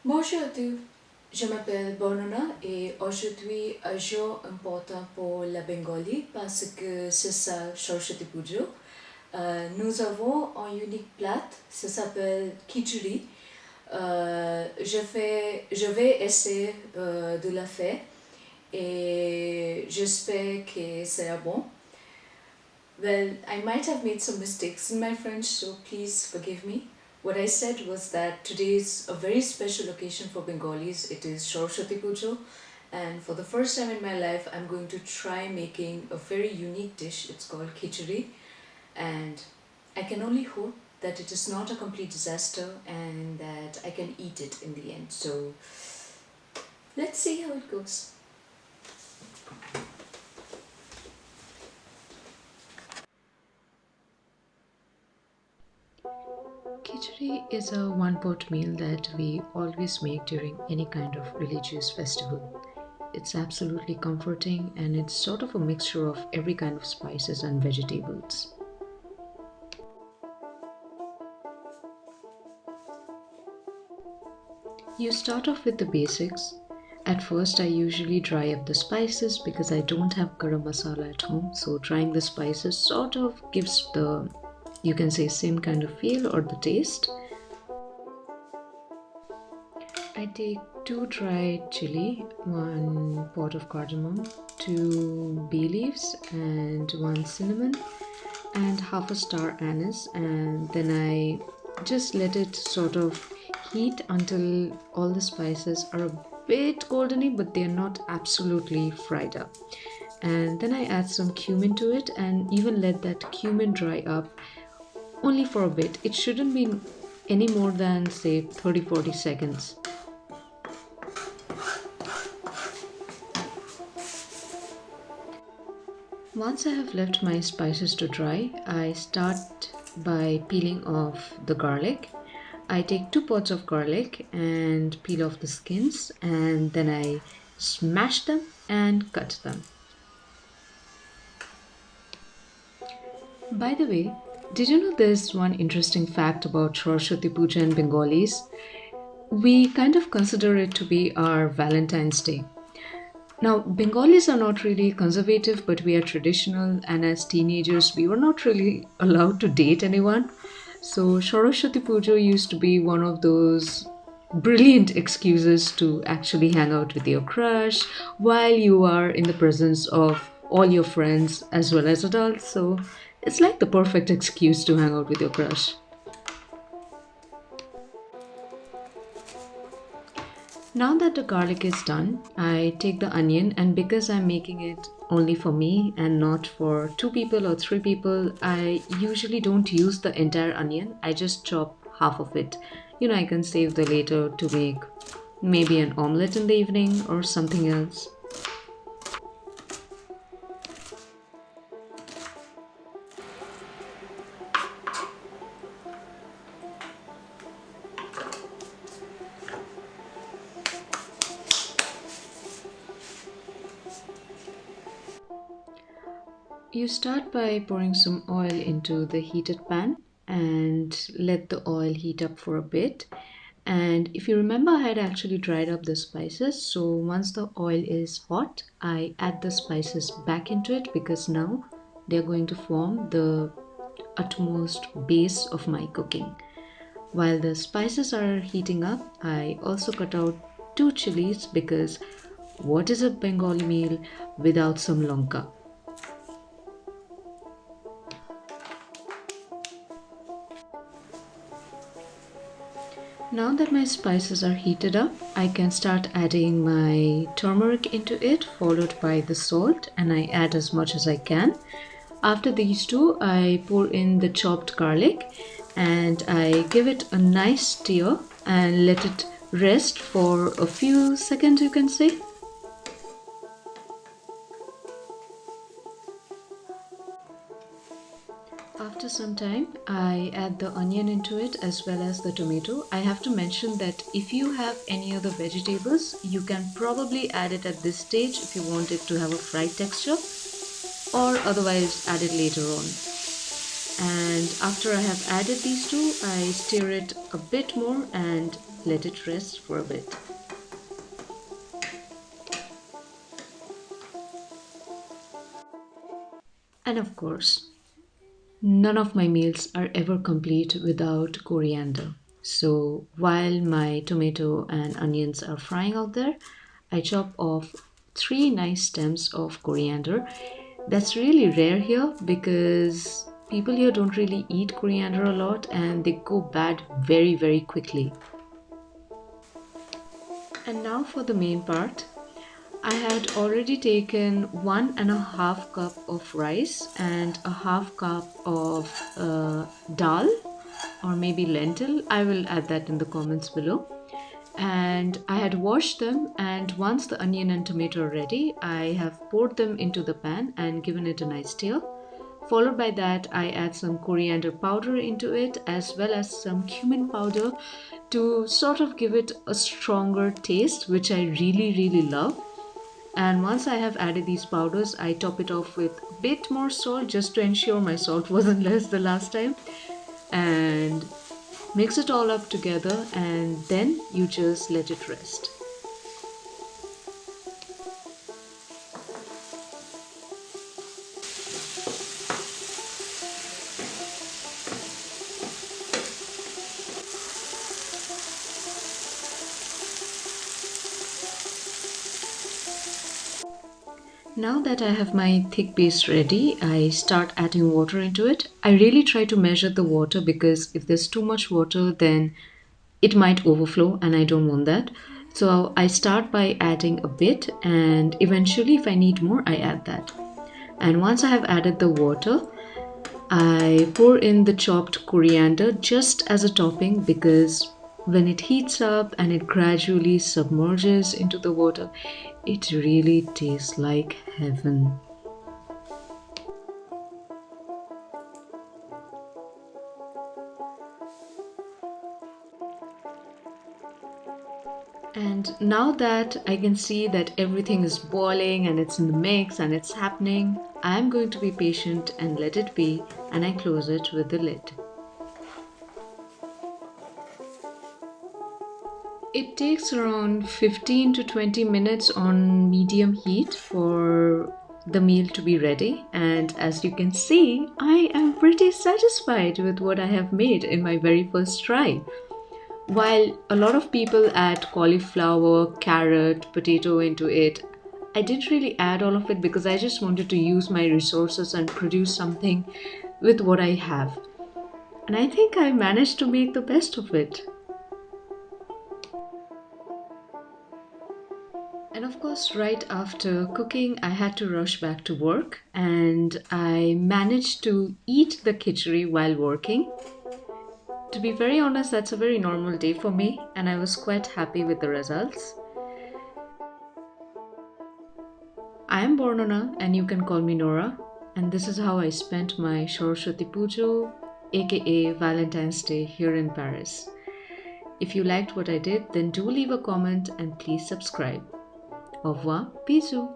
Bonjour à tous, je m'appelle Bonona et aujourd'hui un jour important pour la Bengali parce que c'est ça Saraswati Puja. Nous avons un unique plat, ça s'appelle Khichuri. Je vais essayer de la faire et j'espère que ça sera bon. Well, I might have made some mistakes in my French, so please forgive me. What I said was that today is a very special occasion for Bengalis. It is Saraswati Puja, and for the first time in my life, I'm going to try making a very unique dish. It's called Khichuri, and I can only hope that it is not a complete disaster and that I can eat it in the end. So let's see how it goes. Khichuri is a one pot meal that we always make during any kind of religious festival. It's absolutely comforting and it's sort of a mixture of every kind of spices and vegetables. You start off with the basics. At first, I usually dry up the spices because I don't have garam masala at home, so drying the spices sort of gives the, you can say, same kind of feel or the taste. I take 2 dried chili, 1 pot of cardamom, 2 bay leaves, and 1 cinnamon, and half a star anise, and then I just let it sort of heat until all the spices are a bit goldeny, but they're not absolutely fried up. And then I add some cumin to it and even let that cumin dry up only for a bit. It shouldn't be any more than say 30-40 seconds. Once I have left my spices to dry, I start by peeling off the garlic. I take 2 pods of garlic and peel off the skins, and then I smash them and cut them. By the way, did you know there's one interesting fact about Saraswati Puja in Bengalis? We kind of consider it to be our Valentine's Day. Now, Bengalis are not really conservative, but we are traditional, and as teenagers, we were not really allowed to date anyone. So, Saraswati Puja used to be one of those brilliant excuses to actually hang out with your crush while you are in the presence of all your friends as well as adults. So, it's like the perfect excuse to hang out with your crush. Now that the garlic is done, I take the onion, and because I'm making it only for me and not for 2 people or 3 people, I usually don't use the entire onion. I just chop half of it. I can save the later to make maybe an omelette in the evening or something else. You start by pouring some oil into the heated pan and let the oil heat up for a bit. And if you remember, I had actually dried up the spices. So once the oil is hot, I add the spices back into it because now they're going to form the utmost base of my cooking. While the spices are heating up, I also cut out 2 chilies because what is a Bengali meal without some lonka? Now that my spices are heated up, I can start adding my turmeric into it, followed by the salt, and I add as much as I can. After these two, I pour in the chopped garlic and I give it a nice stir and let it rest for a few seconds, you can say. After some time, I add the onion into it as well as the tomato. I have to mention that if you have any other vegetables, you can probably add it at this stage if you want it to have a fried texture, or otherwise add it later on. And after I have added these two, I stir it a bit more and let it rest for a bit. And of course, none of my meals are ever complete without coriander. So while my tomato and onions are frying out there, I chop off 3 nice stems of coriander. That's really rare here because people here don't really eat coriander a lot and they go bad very, very quickly. And now for the main part. I had already taken 1.5 cup of rice and a half cup of dal or maybe lentil. I will add that in the comments below. And I had washed them, and once the onion and tomato are ready, I have poured them into the pan and given it a nice stir. Followed by that, I add some coriander powder into it as well as some cumin powder to sort of give it a stronger taste, which I really, really love. And once I have added these powders, I top it off with a bit more salt just to ensure my salt wasn't less the last time. And mix it all up together, and then you just let it rest. Now that I have my thick paste ready, I start adding water into it. I really try to measure the water because if there's too much water, then it might overflow and I don't want that. So I start by adding a bit, and eventually if I need more, I add that. And once I have added the water, I pour in the chopped coriander just as a topping because when it heats up and it gradually submerges into the water, it really tastes like heaven. And now that I can see that everything is boiling and it's in the mix and it's happening, I'm going to be patient and let it be, and I close it with the lid. It takes around 15 to 20 minutes on medium heat for the meal to be ready, and as you can see, I am pretty satisfied with what I have made in my very first try. While a lot of people add cauliflower, carrot, potato into it, I didn't really add all of it because I just wanted to use my resources and produce something with what I have. And I think I managed to make the best of it. And of course, right after cooking, I had to rush back to work, and I managed to eat the khichuri while working. To be very honest, that's a very normal day for me, and I was quite happy with the results. I am Bornona, and you can call me Nora, and this is how I spent my Saraswati Puja, aka Valentine's Day, here in Paris. If you liked what I did, then do leave a comment and please subscribe. Au revoir, bisous.